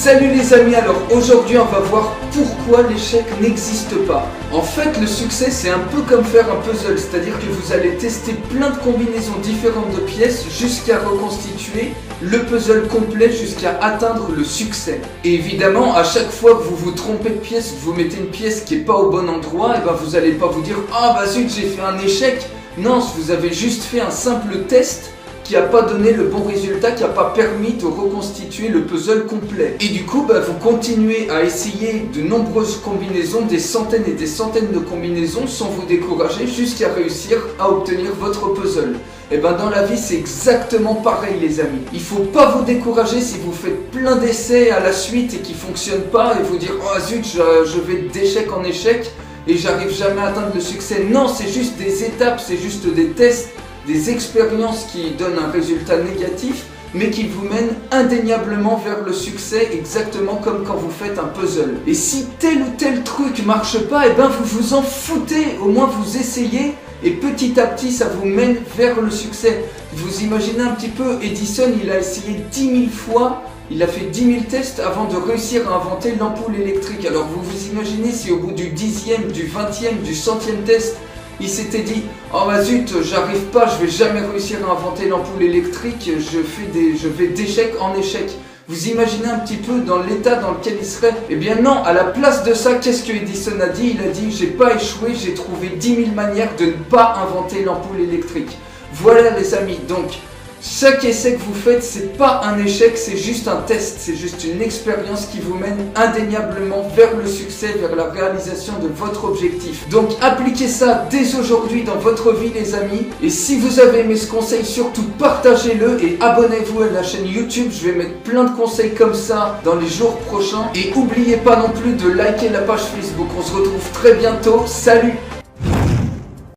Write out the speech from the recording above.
Salut les amis, alors aujourd'hui on va voir pourquoi l'échec n'existe pas. En fait le succès c'est un peu comme faire un puzzle, c'est-à-dire que vous allez tester plein de combinaisons différentes de pièces jusqu'à reconstituer le puzzle complet jusqu'à atteindre le succès. Et évidemment à chaque fois que vous vous trompez de pièce, vous mettez une pièce qui n'est pas au bon endroit, et ben vous n'allez pas vous dire « Ah bah zut j'ai fait un échec !» Non, vous avez juste fait un simple test qui n'a pas donné le bon résultat, qui n'a pas permis de reconstituer le puzzle complet. Et du coup, vous continuez à essayer de nombreuses combinaisons, des centaines et des centaines de combinaisons sans vous décourager jusqu'à réussir à obtenir votre puzzle. Et dans la vie, c'est exactement pareil les amis. Il ne faut pas vous décourager si vous faites plein d'essais à la suite et qui ne fonctionnent pas et vous dire « Oh zut, je vais d'échec en échec et j'arrive jamais à atteindre le succès ». Non, c'est juste des étapes, c'est juste des tests, des expériences qui donnent un résultat négatif, mais qui vous mènent indéniablement vers le succès, exactement comme quand vous faites un puzzle. Et si tel ou tel truc marche pas, vous vous en foutez, au moins vous essayez, et petit à petit ça vous mène vers le succès. Vous imaginez un petit peu, Edison il a essayé 10 000 fois, il a fait 10 000 tests avant de réussir à inventer l'ampoule électrique. Alors vous vous imaginez si au bout du 10e, du 20e, du 100e test, il s'était dit « Oh bah zut, j'arrive pas, je vais jamais réussir à inventer l'ampoule électrique, je vais d'échec en échec. » Vous imaginez un petit peu dans l'état dans lequel il serait? Eh bien non, à la place de ça, qu'est-ce que Edison a dit? Il a dit « J'ai pas échoué, j'ai trouvé 10 000 manières de ne pas inventer l'ampoule électrique. » Voilà les amis, donc chaque essai que vous faites, c'est pas un échec, c'est juste un test, c'est juste une expérience qui vous mène indéniablement vers le succès, vers la réalisation de votre objectif. Donc appliquez ça dès aujourd'hui dans votre vie les amis. Et si vous avez aimé ce conseil, surtout partagez-le et abonnez-vous à la chaîne YouTube. Je vais mettre plein de conseils comme ça dans les jours prochains. Et n'oubliez pas non plus de liker la page Facebook. On se retrouve très bientôt. Salut!